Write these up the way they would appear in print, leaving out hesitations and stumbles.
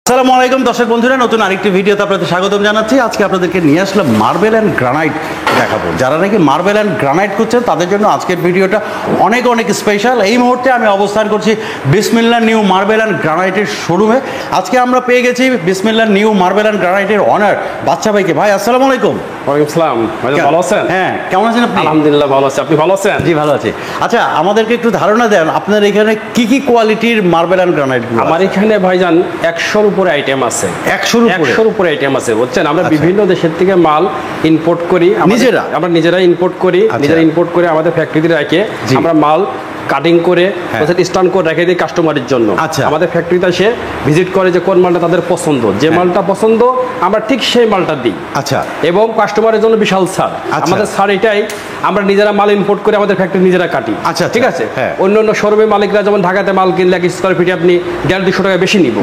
আসসালামু আলাইকুম দর্শক বন্ধুরা, নতুন আরেকটি ভিডিওতে আপনাদের স্বাগতম জানাচ্ছি। আজকে আপনাদেরকে নিয়ে আসলাম মার্বেল অ্যান্ড গ্রানাইট দেখাবো। যারা নাকি মার্বেল অ্যান্ড গ্রানাইট করছেন তাদের জন্য আজকের ভিডিওটা অনেক অনেক স্পেশাল। এই মুহূর্তে আমি অবস্থান করছি বিসমিল্লাহ নিউ মার্বেল অ্যান্ড গ্রানাইটের শোরুমে। আজকে আমরা পেয়ে গেছি বিসমিল্লাহ নিউ মার্বেল অ্যান্ড গ্রানাইটের অনার বাচ্চা ভাইকে। ভাই আসসালামু আলাইকুম। ওয়ালাইকুম আসসালাম। ভালো আছেন? হ্যাঁ, কেমন আছেন আপনি? আলহামদুলিল্লাহ ভালো আছি। আপনি ভালো আছেন? জি ভালো আছি। আচ্ছা, আমাদেরকে একটু ধারণা দেন আপনার এখানে কি কি কোয়ালিটির মার্বেল অ্যান্ড গ্রানাইট? আমার এখানে ভাইজান 100-র উপরে আইটেম আছে। 100-র উপরে আইটেম আছে বুঝছেন। আমরা বিভিন্ন দেশের থেকে মাল ইম্পোর্ট করি, আমরা নিজেরা ইম্পোর্ট করি, নিজেরা ইম্পোর্ট করে আমাদের ফ্যাক্টরিতে রেখে আমরা মাল কাটিং করে স্ট্যান্ড করে রেখে দিই কাস্টমারের জন্য। আমাদের ফ্যাক্টরিতে এসে ভিজিট করে যে কোন মালটা তাদের পছন্দ, যে মালটা পছন্দ আমরা ঠিক সেই মালটা দিই। আচ্ছা, এবং কাস্টমারের জন্য বিশাল ছাড়। আমাদের ছাড় এটাই, আমরা নিজেরা মাল ইম্পোর্ট করে আমাদের ফ্যাক্টরি নিজেরা কাটি। আচ্ছা, ঠিক আছে। অন্য অন্য শোরুমে মালিকরা যেমন ঢাকাতে মাল কিনলে 1 স্কোয়ার ফিটে আপনি 150-200 টাকা বেশি নিব,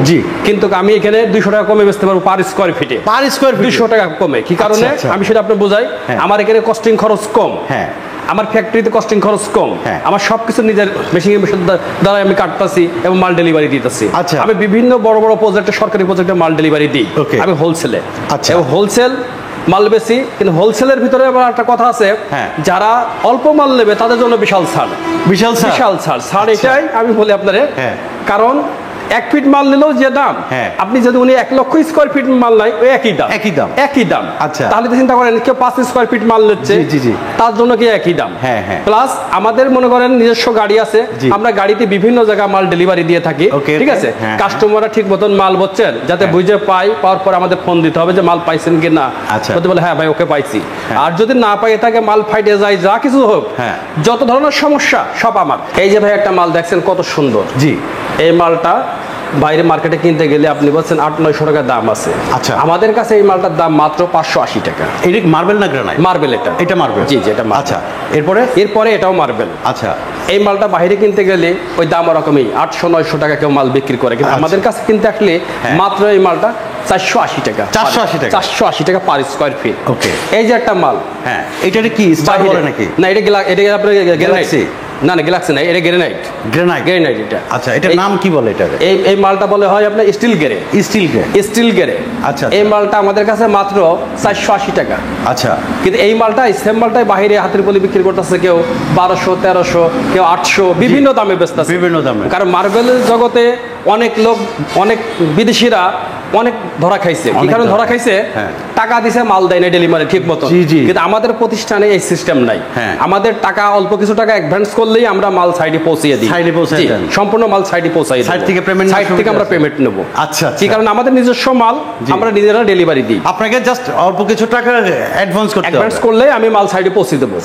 কিন্তু আমি এখানে 200 টাকা কমে বেচতে পারবো পার স্কোয়ার ফিটে। 200 টাকা কমে। কি কারণে আমি সেটা আপনি বোঝাই। আমার এখানে কস্টিং খরচ কম, আমার ফ্যাক্টরিতে কস্টিং খরচ কম, আমার সবকিছু নিজের মেশিন দ্বারা আমি কাটতেছি এবং মাল ডেলিভারি দিতেছি। আমি বিভিন্ন বড় বড় প্রজেক্টে, সরকারি প্রজেক্টে মাল ডেলিভারি দিই আমি হোলসেলে। এবং হোলসেল মাল বেশি, কিন্তু হোলসেলের ভিতরে আবার একটা কথা আছে, যারা অল্প মাল নেবে তাদের জন্য বিশাল ছাড়। বিশাল ছাড় এটাই আমি বলি আপনারে। কারণ 1 ফিট মাল নিলেও যে দাম, আপনি যদি উনি 1 লক্ষ স্কোয়ার ফিট মাল নাই ওই একই দাম। আচ্ছা, তাহলে চিন্তা করেন কেউ 5 স্কোয়ার ফিট মাল নিচ্ছে, তার জন্য কি একই দাম। প্লাস আমাদের মনে করেন নিজস্ব গাড়ি আছে, আমরা গাড়িতে বিভিন্ন জায়গায় মাল ডেলিভারি দিয়ে থাকি। ঠিক আছে, কাস্টমাররা ঠিক মতন মাল বুঝছেন যাতে বুঝে পাওয়ার পর আমাদের ফোন দিতে হবে যে মাল পাইছেন কি না। বলতে বলে হ্যাঁ ভাই ওকে পাইছি। আর যদি না পাইয়ে থাকে, মাল ফাইটে যায়, যা কিছু হোক, যত ধরনের সমস্যা সব আমার। এই যে ভাই একটা মাল দেখছেন কত সুন্দর। এই মালটা বাইরে মার্কেটে কিনতে গেলে আপনি বলছেন 800-900 টাকা দাম আছে। আচ্ছা, আমাদের কাছে এই মালটার দাম মাত্র 580 টাকা। এটা মার্বেল না গ্রানাইট? মার্বেল। এটা মার্বেল। জি, এটা মার্বেল। আচ্ছা, এরপরে এটাও মার্বেল। আচ্ছা, এই মালটা বাইরে কিনতে গেলে ওই দাম ওরকমই 800-900 টাকা কেউ মাল বিক্রি করে, কিন্তু আমাদের কাছে কিনতে আসলে মাত্র এই মালটা 480 টাকা। 480 টাকা পার স্কোয়ার ফিট। ওকে, এই যে একটা মাল, এটা কি স্টার বলে নাকি? না, এটা আপনার গ্যালাক্সি। না, গ্যালাক্সি না, এটা গ্রানাইট। এটা। আচ্ছা, এটার নাম কি বলে? এটা এই মালটা বলে হয় আপনার স্টিল গ্রে। আচ্ছা, এই মালটা আমাদের কাছে মাত্র 480 টাকা। আচ্ছা, কিন্তু এই মালটা সেম মালটাই বাইরে হাতের বলি বিক্রি করতেছে কেউ 1200-1300, কেউ 800, বিভিন্ন দামে বেচতেছে। বিভিন্ন দামে। কারণ মার্বেলের জগতে অনেক লোক, অনেক বিদেশিরা অনেক ধরা খাইছে। কি কারণে ধরা খাইছে? টাকা দিছে, মাল দেয় না ডেলিভারি ঠিক মতো। কিন্তু আমাদের প্রতিষ্ঠানে এই সিস্টেম নাই। আমাদের টাকা অল্প কিছু টাকা অ্যাডভান্স করলেই আমরা মাল সাইডে পৌঁছিয়ে দিই। সম্পূর্ণ মাল সাইডে পৌঁছাই দিই। সাইড থেকে আমরা পেমেন্ট নেব। আচ্ছা, কি কারণে আমাদের নিজস্ব মাল আমরা নিজেরা ডেলিভারি দিই। আপনাকে জাস্ট অল্প কিছু টাকা অ্যাডভান্স করলে আমি মাল সাইডে পৌঁছে দেবো।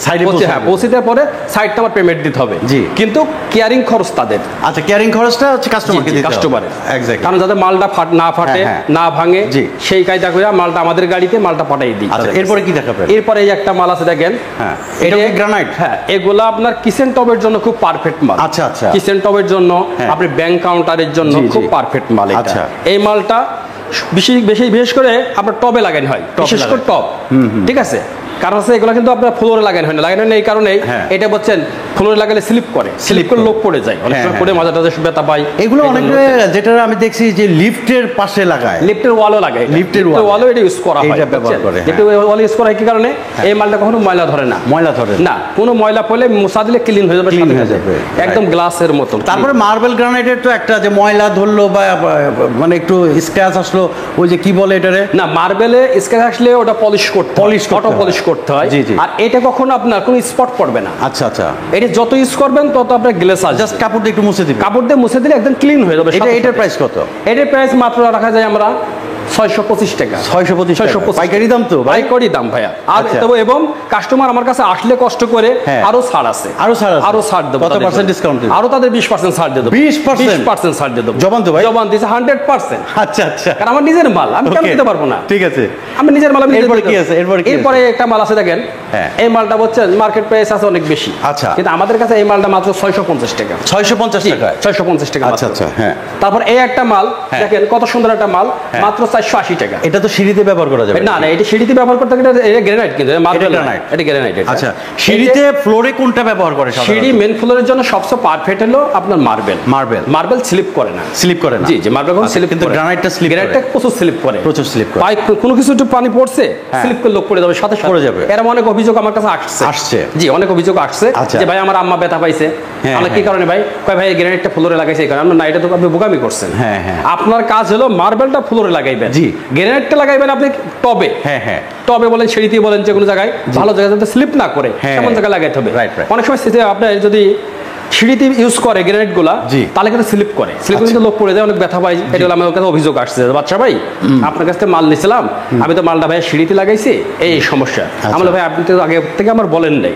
পৌঁছে দেওয়ার পরে সাইডটা আমার পেমেন্ট দিতে হবে। কিন্তু কেয়ারিং খরচ তাদের। আচ্ছা, কেয়ারিং খরচটা হচ্ছে কাস্টমারের। কারণ যাতে মালটা না ফাটে, না ভাঙে, সেই কায়দা করে মালটা আমাদের গাড়িতে মালটা পাঠিয়ে দিই। এরপরে কি দেখাবেন? এরপরে এই একটা মাল আছে দেখেন, এটা গ্রানাইট। এগুলা আপনার কিচেন টবের জন্য খুব পারফেক্ট মাল। আচ্ছা, কিচেন টবের জন্য, আপনি ব্যাংক কাউন্টারের জন্য খুব পারফেক্ট মাল। আচ্ছা, এই মালটা বিশেষ করে আপনার টবে লাগানো হয়, বিশেষ করে টব। ঠিক আছে, কারণ হচ্ছে এগুলো কিন্তু আপনার ফ্লোরে লাগানো হয় না এই কারণে এটা বলছেন ফ্লোরে লাগালে স্লিপ করে লোক পড়ে যায়, অনেক সময় পড়ে মাজা টাজা ব্যথা পায়। এগুলো অনেক, যেটা আমি দেখছি যে লিফটের পাশে লাগায়, লিফটের ওয়ালও লাগায়, লিফটের ওয়ালও এটা ইউজ করা হয়, ব্যবহার করে। লিফটের ওয়াল ইউজ করা হয় কি কারণে? এই মালটা কখনো ময়লা ধরে না কোনো ময়লা পড়লে মোছা দিলে ক্লিন হয়ে যাবে, একদম গ্লাসের মতো। তারপরে মার্বেল গ্রানাইটের তো একটা যে ময়লা ধরলো বা মানে একটু স্ক্র্যাচ আসলো, ওই যে কি বলে এটারে? না, মার্বেলে স্ক্র্যাচ আসলে ওটা পলিশ করতে হয়। আর এটা কখনো আপনার কোনো স্পট পড়বে না। আচ্ছা, এটা যত ইউজ করবেন তত আপনার গ্লেস আসবে। জাস্ট কাপড় দিয়ে একটু মুছে দিবেন, কাপড় দিয়ে মুছে দিলে একদম ক্লিন হয়ে যাবে। এটার প্রাইস কত? এটার প্রাইস মাত্র রাখা যায় আমরা 625 টাকা। 625 পাইকারি দাম তো? পাইকারি দাম ভাইয়া। আর তবে এবং কাস্টমার আমার কাছে আসলে কষ্ট করে আরো ছাড় আছে, আরো ছাড় দেব। কত পার্সেন্ট ডিসকাউন্ট? আরো তাদের 20% ছাড় দিয়ে দেব। 20% ছাড় দিয়ে দেব। জবান তো ভাই? জবান দিছে 100%। আচ্ছা, কারণ আমার নিজের মাল, আমি কেন দিতে পারবো না? ঠিক আছে, আমি নিজের মাল। এরপরে কি আছে? এরপরে একটা মাল আছে দেখেন, এই মালটা হচ্ছে মার্কেট প্রাইস আছে অনেক বেশি। আচ্ছা, কিন্তু আমাদের কাছে এই মালটা মাত্র 650 টাকা। 650 টাকা। 650 টাকা। আচ্ছা, তারপর এই একটা মাল দেখেন কত সুন্দর একটা মাল, মাত্র 480 টাকা। এটা তো সিঁড়িতে ব্যবহার করা যাবে না, এটা সিঁড়িতে ব্যবহার করতে গেলে এটা গ্রানাইট, কিন্তু মার্বেল গ্রানাইট, এটা গ্রানাইট। আচ্ছা, সিঁড়িতে ফ্লোরে কোনটা ব্যবহার করে? সিঁড়ি মেন ফ্লোরের জন্য সবচেয়ে পারফেক্ট হলো আপনার মার্বেল। মার্বেল স্লিপ করে না, স্লিপ করে না। জি, মার্বেল কোন স্লিপ, কিন্তু গ্রানাইটটা স্লিপ করে। গ্রানাইটটা প্রচুর স্লিপ করে, প্রচুর স্লিপ করে। পাইপ কোনো কিছু একটু পানি পড়ছে, স্লিপ করে লোক পড়ে যাবে, সাথে পড়ে যাবে। এরকম অনেক অভিযোগ আমার কাছে আসছে। জি, অনেক অভিযোগ আসছে যে ভাই আমার আম্মা ব্যথা পাইছে। আমরা কি কারণে ভাই? কয় ভাই গ্রানাইটটা ফ্লোরে লাগাইছে এই কারণে। আমরা না, এটা তো আপনি বোকামি করছেন। আপনার কাজ হলো মার্বেলটা ফ্লোরে লাগাইবেন, জি, গ্রানাইটটা লাগাইবেন আপনি টবে। টবে বলেন, সিঁড়িতে বলেন, যে কোনো জায়গায় ভালো জায়গায় যাতে স্লিপ না করে এমন জায়গায় লাগাইতে হবে। অনেক সময় আপনার যদি সিঁড়িতে ইউজ করে গ্রানাইট গুলা, তাহলে কিন্তু স্লিপ করে, স্লিপ কিন্তু লোক পড়ে যায়, অনেক ব্যথা পাই। এটা হলো আমার কাছে অভিযোগ আসছে, বাচ্চা ভাই আপনার কাছ থেকে মাল নিছিলাম, আমি তো মালটা ভাই সিঁড়িতে লাগাইছি, এই সমস্যা। আমরা ভাই আপনি তো আগে থেকে আমার বলেন নাই,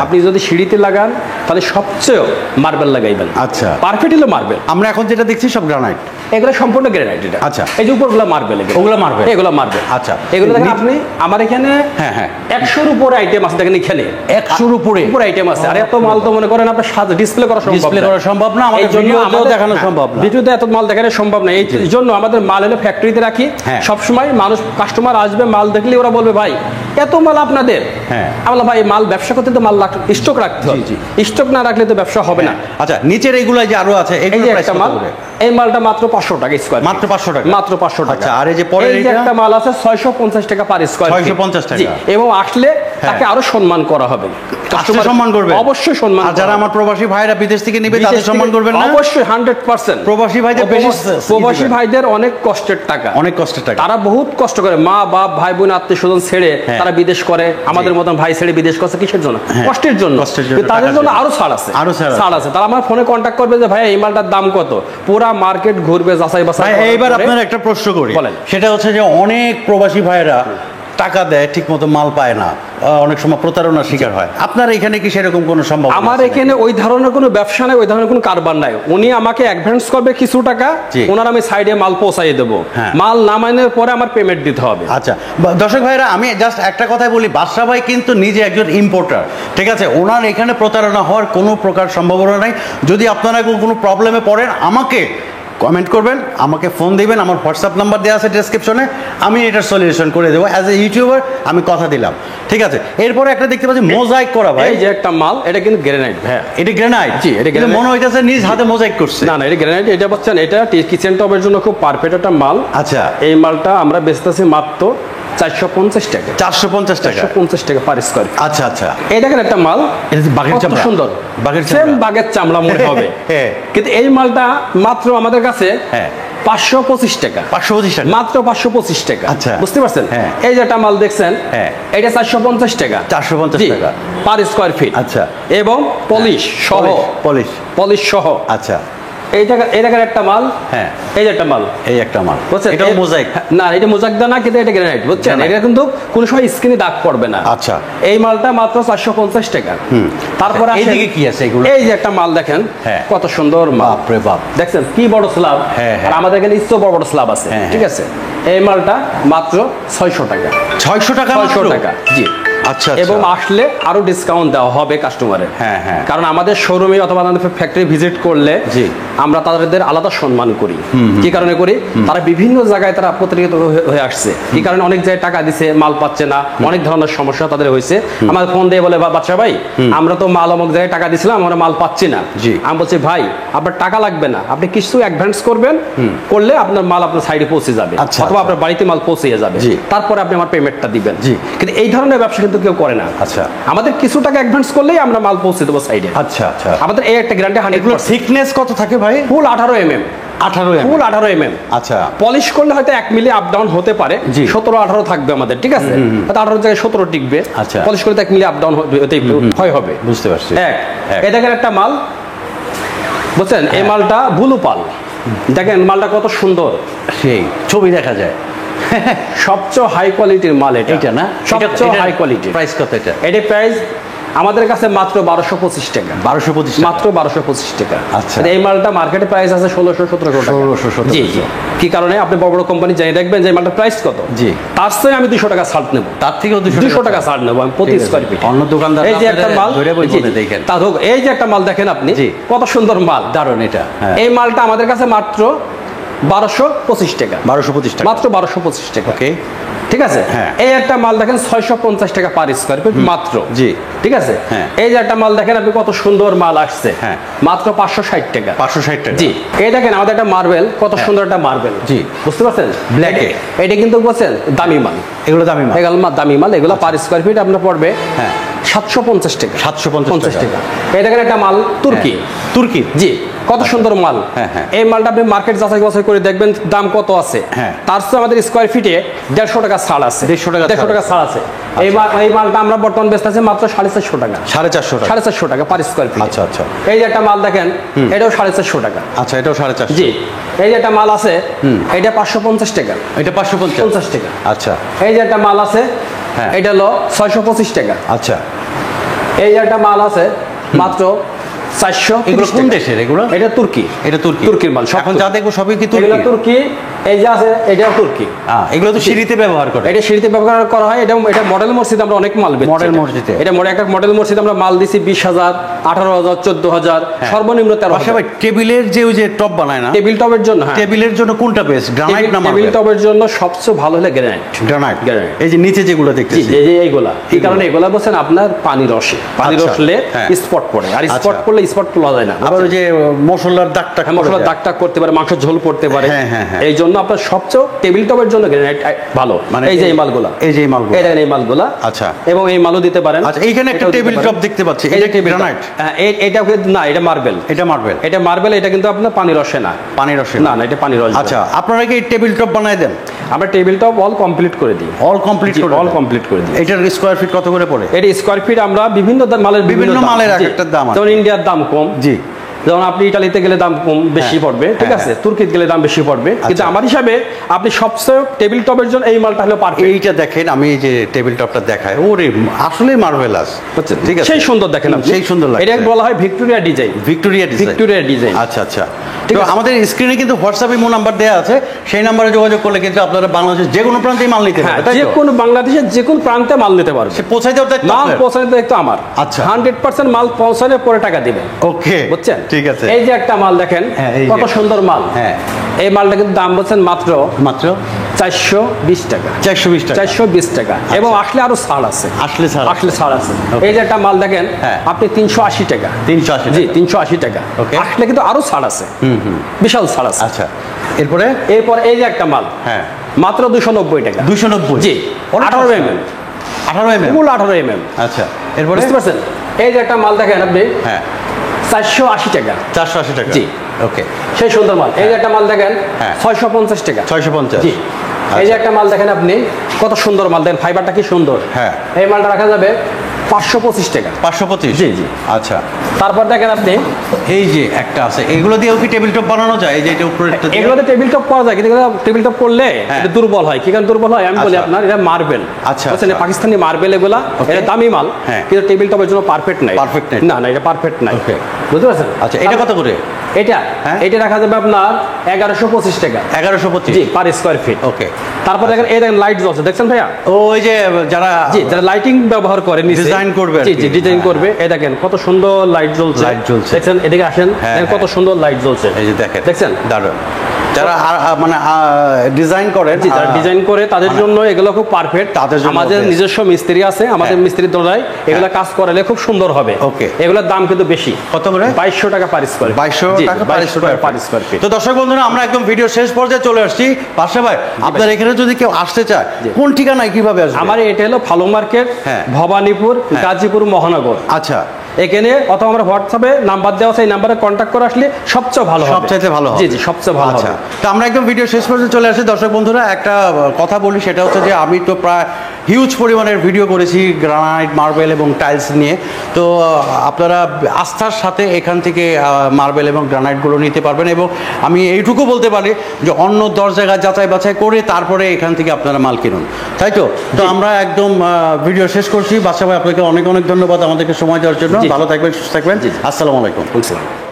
আপনি যদি সিঁড়িতে লাগান তাহলে সবচেয়ে মার্বেল লাগাইবেন। আচ্ছা, পারফেক্ট হলো মার্বেল। আমরা এখন যেটা দেখছি সব গ্রানাইট, এগুলো সম্পূর্ণ গ্রানাইট। এটা আচ্ছা, এই যে উপরগুলো মার্বেল, ওগুলো মার্বেল, এগুলো মার্বেল। আচ্ছা, এগুলো দেখেন আপনি আমার এখানে 100-র উপরে আইটেম আছে। দেখেন এখানে 100-র উপরে আইটেম আছে। আর এত মাল তো মনে করেন আপনার সাথে ডিসপ্লে করা সম্ভব না, আমাদের ভিডিওতেও দেখানো সম্ভব না, ভিডিওতে এত মাল দেখানো সম্ভব না। এই জন্য আমাদের মাল হলো ফ্যাক্টরিতে রাখি। সব সময় মানুষ কাস্টমার আসবে, মাল দেখলে ওরা বলবে ভাই এত মাল আপনাদের। আমরা ভাই মাল ব্যবসা করতে তো মাল স্টক রাখতে হবে, স্টক না রাখলে তো ব্যবসা হবে না। আচ্ছা, নিচের এইগুলো যে আরো আছে, এই যে একটা মাল, এই মালটা মাত্র 500 টাকা স্কয়ার, মাত্র 500 টাকা, মাত্র 500 টাকা। আচ্ছা, আর এই যে পরের একটা মাল আছে 650 টাকা পার স্কয়ার, 650 টাকা। এবং আসলে তাকে আরো সম্মান করা হবে, কাস্টমার সম্মান করবে, অবশ্যই সম্মান। আর যারা আমার প্রবাসী ভাইরা বিদেশ থেকে নেবে তাদের সম্মান করবেন না? অবশ্যই 100%। প্রবাসী ভাইদের অনেক কষ্টের টাকা, অনেক কষ্টের টাকা, তারা বহুত কষ্ট করে, মা বাপ ভাই বোন আত্মীয় স্বজন ছেড়ে তারা বিদেশ করে। আমাদের মতন ভাই ছেড়ে বিদেশ করছে কিসের জন্য? কষ্টের জন্য। তাদের জন্য আরো ছাড় আছে, ছাড় আছে। তারা আমার ফোনে কন্ট্যাক্ট করবে যে ভাই এই মালটার দাম কত, পুরা মার্কেট ঘুরবে, যাচাই বাছাই। এইবার আপনার একটা প্রশ্ন করি, সেটা হচ্ছে যে অনেক প্রবাসী ভাইরা টাকা দেয়, ঠিক মতো মাল পায় না, অনেক সময় প্রতারণার শিকার হয়। আপনার এখানে কি সেরকম কোনো সম্ভব? আমার এখানে ওই ধরনের কোনো ব্যবসা নাই, ওই ধরনের কোনো কারবার নাই। উনি আমাকে অ্যাডভান্স করবে কিছু টাকা, ওনার আমি সাইডে মাল পৌঁছাই দেবো, মাল নামানোর পরে আমার পেমেন্ট দিতে হবে। আচ্ছা, দর্শক ভাইরা, আমি জাস্ট একটা কথাই বলি, বাদশা ভাই কিন্তু নিজে একজন ইম্পোর্টার, ঠিক আছে? ওনার এখানে প্রতারণা হওয়ার কোনো প্রকার সম্ভাবনা নাই। যদি আপনারা কোনো প্রবলেমে পড়েন, আমাকে কমেন্ট করবেন, আমাকে ফোন দিবেন, আমার হোয়াটসঅ্যাপ নাম্বার দেওয়া আছে ডেসক্রিপশনে, আমি এটার সলিউশন করে দেবো। অ্যাজ এ ইউটিউবার আমি কথা দিলাম, ঠিক আছে? এরপরে একটা দেখতে পাচ্ছি মোজাইক করা, ভাই এই যে একটা মাল, এটা কিন্তু গ্রানাইট। হ্যাঁ, এটা গ্রানাইট। জি, এটা কিন্তু মনে হইতাছে নিজ হাতে মোজাইক করছে। না, এটা গ্রানাইট। এটা বলছেন এটা কিচেন টবের জন্য খুব পারফেক্ট একটা মাল। আচ্ছা, এই মালটা আমরা বেচতেছি মাত্র 450 টাকা, 450 টাকা, 450 টাকা পার স্কয়ার। আচ্ছা আচ্ছা, এই দেখেন একটা মাল, এটা বাঘের চামড়া, সুন্দর বাঘের সেম বাঘের চামড়া মনে হবে, কিন্তু এই মালটা মাত্র আমাদের কাছে 525 টাকা, 525 টাকা, মাত্র 525 টাকা। আচ্ছা, বুঝতে পারছেন? এই যে একটা মাল দেখছেন, এটা 450 টাকা, 450 টাকা পার স্কয়ার ফিট। আচ্ছা, এবং পলিশ সহ, পলিশ সহ। আচ্ছা, এই জায়গার একটা মাল, এই যে একটা মাল, এই একটা মাল, এটা মোজাইক না, এটা মোজাইক দা না, কিন্তু এটা গ্রানাইট, বুঝছেন? এটা কিন্তু কোনো সময় স্কিনে দাগ পড়বে না। আচ্ছা, এই মালটা মাত্র 450 টাকা। তারপরে এইদিকে কি আছে এগুলো? এই যে একটা মাল দেখেন, কত সুন্দর মাল, বাপ রে বাপ, দেখছেন কি বড় স্ল্যাব। আর আমাদের এখানে ইচ্ছো বড় বড় স্ল্যাব আছে, ঠিক আছে? এই মালটা মাত্র 600 টাকা, 600 টাকা, 600 টাকা। জি, আচ্ছা, এবং আসলে আরো ডিসকাউন্ট দেওয়া হবে কাস্টমারের। কারণ আমাদের শোরুমে অথবা আমাদের ফ্যাক্টরি ভিজিট করলে আমরা তাদের আলাদা সম্মান করি। কি কারণে করি? তারা বিভিন্ন জায়গায় তারা প্রতিনিয়ত হয়ে আসছে, কি কারণে অনেক জায়গায় টাকা দিছে, মাল পাচ্ছে না, অনেক ধরনের সমস্যা তাদের হয়েছে। আমার ফোন দিয়ে বলে বাচ্চা ভাই, আমরা তো মাল অমুক জায়গায় টাকা দিছিলাম, আমরা মাল পাচ্ছি না। আমি বলছি ভাই আপনার টাকা লাগবে না, আপনি কিছু অ্যাডভান্স করবেন, করলে আপনার মাল আপনার সাইডে পৌঁছে যাবে, অথবা আপনার বাড়িতে মাল পৌঁছে যাবে, তারপরে আপনি আমার পেমেন্টটা দিবেন। কিন্তু এই ধরনের ব্যবসা কিন্তু কেউ করে না। আচ্ছা, আমাদের কিছু টাকা অ্যাডভান্স করলেই আমরা মাল পৌঁছে দেবো সাইডে। আচ্ছা আচ্ছা, আমাদের এই একটা গ্যারান্টি 100%। থিকনেস কত থাকে ভাই? ফুল 18 mm, 18 mm, ফুল 18 mm। আচ্ছা, পলিশ করলে হয়তো 1 মিলি আপ ডাউন হতে পারে, 17-18 থাকবে আমাদের, ঠিক আছে? 18 জায়গায় 17 টিকবে। আচ্ছা, পলিশ করলে 1 মিলি আপ ডাউন হবে। বুঝতে পারছি। এই দেখেন একটা মাল, বুঝছেন? এই মালটা ব্লু পাল, দেখেন মালটা কত সুন্দর, সেই ছবি দেখা যায়। সবচেয়ে হাই কোয়ালিটির মাল এটা না? সবচেয়ে হাই কোয়ালিটি। প্রাইস কত এটা? এটা প্রাইস আমাদের কাছে মাত্র 1225 টাকা, 1225, মাত্র 1225 টাকা। আচ্ছা, এই মালটা মার্কেটে প্রাইস আছে 1600-1700 টাকা। 1600। জি জি, কি কারণে? আপনি বড় বড় কোম্পানি জানিয়ে দেখবেন যে মালটার প্রাইস কত। জি, তার চেয়ে আমি 200 টাকা ছাড় নেব, তার থেকেও 200 টাকা ছাড় নেব আমি প্রতি স্কয়ার ফিট। অন্য দোকানদার এই যে একটা মাল ধরে বলতে দেখেন, তা হোক, এই যে একটা মাল দেখেন আপনি, কত সুন্দর মাল, দারুণ এটা। এই মালটা আমাদের কাছে মাত্র 1225 টাকা, 1225 টাকা, মাত্র 1225 টাকা। ওকে, ঠিক আছে। হ্যাঁ। এই একটা মাল দেখেন 650 টাকা পার স্কয়ার ফিট মাত্র। জি, ঠিক আছে। হ্যাঁ। এই যে একটা মাল দেখেন আপনি, কত সুন্দর মাল আসছে, হ্যাঁ, মাত্র 560 টাকা, 560 টাকা। জি। এই দেখেন আমাদের একটা মার্বেল, কত সুন্দর একটা মার্বেল, জি, বুঝতে পারছেন, ব্ল্যাকে। এটা কিন্তু বলছেন দামি মাল, এগুলো দামি মাল, এগুলো দামি মাল, এগুলো পার স্কয়ার ফিট আপনার পড়বে হ্যাঁ 750 টাকা, 750 টাকা। এই দেখেন একটা মাল তুর্কি, তুর্কি, জি, কত সুন্দর মাল। হ্যাঁ, হ্যাঁ। এই মালটা আপনি মার্কেট যাচাই বাছাই করে দেখবেন দাম কত আছে, হ্যাঁ। তার চেয়ে আমাদের স্কয়ার ফিটে 150 টাকা ছাড় আছে, 150 টাকা ছাড় আছে। এই মালটা আমরা বর্তমান বেচতেছি মাত্র 450 টাকা, 450 টাকা, 450 টাকা পার স্কয়ার ফিট। আচ্ছা আচ্ছা। এই যে একটা মাল দেখেন, এটাও 450 টাকা, আচ্ছা, এটাও 450, জি। এই যে একটা মাল আছে, এটা 550 টাকা, এটা 550 টাকা। আচ্ছা। এই যে একটা মাল আছে, হ্যাঁ, এটা হলো 625 টাকা। আচ্ছা। এই যে একটা মাল আছে মাত্র 400। এগুলো কোন দেশের? এগুলো এটা তুর্কি, এটা তুর্কি, তুর্কির মাল। এখন যা দেখবো সবই কি এগুলো তুর্কি? তুর্কি। এই যে আছে এটাও তুর্কি। এগুলো তো সিঁড়িতে ব্যবহার করে, এটা সিঁড়িতে ব্যবহার করা হয়। এটা মডেল মসজিদ আমরা অনেক মাল বেচি। মডেল মসজিদে এটা একটা মডেল মসজিদ আমরা মাল দিছি 20,000, 18,000, 14,000, সর্বনিম্ন 13,000। ভাই টেবিলের যে ওই যে টপ বানায় না, টেবিল টপের জন্য, হ্যাঁ, টেবিলের জন্য কোনটা বেস্ট, গ্রানাইট না মার্বেল? টেবিল টপের জন্য সবচেয়ে ভালো হলে গ্রানাইট। Granite, granite. এই যে নিচে যেগুলো দেখতেছি, এই যে এইগুলা, এই কারণে এগুলা বলছেন আপনার পানি রসে, পানি আচ্ছা, রসলে হ্যাঁ, স্পট পড়ে, আর আচ্ছা, স্পট পড়লে স্পট তোলা যায় না। আবার ওই যে মশলার দাগটা, মশলার দাগটা করতে পারে, মাংস ঝোল করতে পারে। হ্যাঁ, হ্যাঁ, হ্যাঁ। এই জন্য আপনার সবচেয়ে টেবিল টপের জন্য গ্রানাইট ভালো। মানে এই যে এই মালগুলা, এই যে এই মালগুলো, এই দেখেন এই মালগুলা, আচ্ছা, এবং এই মালও দিতে পারেন। আচ্ছা, এইখানে একটা এটাও দিতে টেবিল পারেন। টপ দেখতে পাচ্ছি, এই এটা যে কি টেবিল গ্রানাইট? হ্যাঁ, এটা না, এটা মার্বেল, এটা মার্বেল, এটা মার্বেল। এটা কিন্তু আপনার পানি রসে না, পানি রসে না, না, এটা পানি রস। আচ্ছা, আপনারা কি টেবিল টপ বানায় দেন? আমরা টেবিল টপ অল কমপ্লিট করে দিই, অল কমপ্লিট করে, অল কমপ্লিট করে দিই। এটার স্কয়ার ফিট কত করে পড়ে? এটা স্কয়ার ফিট আমরা বিভিন্ন মালের বিভিন্ন দাম, মালের এক জি। একটা দাম আছে। যেমন ইন্ডিয়ার দাম কম, জি, যেমন আপনি ইটালিতে গেলে দাম কম বেশি হ্যাঁ, পড়বে, ঠিক হ্যাঁ, আছে, হ্যাঁ। তুর্কিতে গেলে দাম বেশি পড়বে, কিন্তু আমার হিসাবে আপনি সবচেয়ে টেবিল টপের জন্য এই মালটা হলো পারফেক্ট। এইটা দেখেন, আমি এই যে টেবিল টপটা দেখাই, ওরে আসলে মার্ভেলাস, ঠিক আছে, সেই সুন্দর দেখেন আপনি, সেই সুন্দর লাগে। এটা বলা হয় Victoria design, Victoria design, Victoria design. আচ্ছা আচ্ছা। ঠিক তো আছে। আমাদের স্ক্রিনে কিন্তু হোয়াটসঅ্যাপ ইমো নাম্বার দেওয়া আছে, সেই নাম্বারে যোগাযোগ করলে কিন্তু আপনারা বাংলাদেশের যে কোনো প্রান্তেই মাল নিতে হ্যাঁ, পারবেন, তাই যে তো? কোনো বাংলাদেশের যে কোনো প্রান্তে মাল নিতে পারবে। সে পৌঁছাই দেওয়ার দায়িত্ব মাল আপনার? পৌঁছানোর দায়িত্ব আমার। আচ্ছা। 100% মাল পৌঁছানোর পরে টাকা দিবেন, ওকে, বুঝছেন? ঠিক আছে। এই যে একটা মাল দেখেন, হ্যাঁ, এই কত যে। সুন্দর মাল। হ্যাঁ, এই মালটা কিন্তু দাম বলছেন মাত্র মাত্র 420 টাকা, 420 টাকা, 420 টাকা, এবং আসলে আরো ছাড় আছে, আসলে স্যার, আসলে ছাড় আছে। Okay. এই যে একটা মাল দেখেন, হ্যাঁ। আপনি 380 টাকা, 380 জি, টাকা। 380 টাকা, Okay. আসলে কিন্তু আরো ছাড় আছে, বিশাল ছাড় আছে। আচ্ছা, এরপরে এরপর এই যে একটা মাল, হ্যাঁ, মাত্র 290 টাকা, 290, জি, 18 mm, 18 mm, ফুল 18 mm, আচ্ছা, এরপরে বুঝতে পারছেন? এই যে একটা মাল দেখেন আপনি, হ্যাঁ, 480 টাকা, 480 টাকা, জি। ওকে, সেই সুন্দর মাল। এই যে একটা মাল দেখেন, হ্যাঁ। 650 টাকা, 650, জি। এই যে একটা মাল দেখেন আপনি, কত সুন্দর মাল দেখেন, ফাইবারটা কি সুন্দর। হ্যাঁ। এই মালটা রাখা যাবে 525 টাকা, 525, জি, জি। আচ্ছা। তারপর দেখেন আপনি, এই যে একটা আছে, এগুলো দিয়েও কি টেবিল টপ বানানো যায়? এই যে এটা উপরে একটা দিয়ে? এগুলোতে টেবিল টপ করা যায়, কিন্তু টেবিল টপ করলে হ্যাঁ। এটা দুর্বল হয়। কি কারণ দুর্বল হয় আমি বলি আচ্ছা। আপনার, এটা মার্বেল, আচ্ছা, বুঝছেন? আচ্ছা। পাকিস্তানি মার্বেল, এগুলা Okay. এটা দামি মাল, হ্যাঁ। কিন্তু টেবিল টপের জন্য পারফেক্ট নাই, Perfect নাই। না, না, এটা পারফেক্ট নাই, Okay. বুঝতে পারছেন? আচ্ছা, এটা কত করে? এটা হ্যাঁ। এটা রাখা যাবে আপনার 1125 টাকা, 1125, জি, পার স্কয়ার ফিট। ওকে। তারপর দেখেন, এই দেখেন লাইট জ্বলছে, দেখছেন ভাইয়া? ওই যে যারা জি, যারা লাইটিং ব্যবহার করে নিচে Design করবে আর জি, কি। জি, ডিজাইন হ্যাঁ। করবে। এই দেখেন কত সুন্দর লাইট জ্বলছে, Light জ্বলছে। দেখছেন? এদিকে আসেন, হ্যাঁ, দেখেন কত হ্যাঁ। সুন্দর লাইট জ্বলছে, এই যে দেখেন, দেখছেন? দারুণ। যারা মানে ডিজাইন করেন, জি, যারা ডিজাইন করে তাদের জন্য এগুলো খুব পারফেক্ট। তাদের জন্য আমাদের best। নিজস্ব মিস্ত্রি আছে, আমাদের হ্যাঁ। মিস্ত্রির দ্বারাই এগুলো কাজ করালে খুব সুন্দর হবে। Okay. এগুলোর দাম কিন্তু বেশি, কত করে? 2200 টাকা পার স্কয়ার, 2200 টাকা পার স্কয়ার ফিট। তো দর্শক বন্ধুরা, আমরা একদম ভিডিও শেষ পর্যায়ে চলে আসছি। পাশে ভাই, আপনার এখানে যদি কেউ আসতে চায়, কোন ঠিকানায় কিভাবে আসবে? আমার এটা হলো ফালু মার্কেট, হ্যাঁ। ভবানীপুর, গাজীপুর মহানগর। আচ্ছা, এখানে অথবা আমরা হোয়াটসঅ্যাপে নাম্বার দেওয়া আছে, এই নাম্বারে কন্ট্যাক্ট করে আসলে সবচেয়ে ভালো হবে, সবচাইতে ভালো হবে। জি, জি, সবচেয়ে ভালো আচ্ছা, হবে। তো আমরা একদম ভিডিও শেষ পর্যন্ত চলে আসি। দর্শক বন্ধুরা, একটা কথা বলি, সেটা হচ্ছে যে আমি তো প্রায় হিউজ পরিমাণের ভিডিও করেছি গ্রানাইট, মার্বেল এবং টাইলস নিয়ে। তো আপনারা আস্থার সাথে এখান থেকে মার্বেল এবং গ্রানাইটগুলো নিতে পারবেন, এবং আমি এইটুকু বলতে পারি যে অন্য 10 জায়গায় যাচাই বাছাই করে তারপরে এখান থেকে আপনারা মাল কিনুন, তাই তো? তো আমরা একদম ভিডিও শেষ করছি। বাদশা ভাই, আপনাকে অনেক অনেক ধন্যবাদ আমাদেরকে সময় দেওয়ার জন্য। জি। ভালো থাকবেন, সুস্থ থাকবেন। জি। আসসালামু আলাইকুম। বুঝলাম।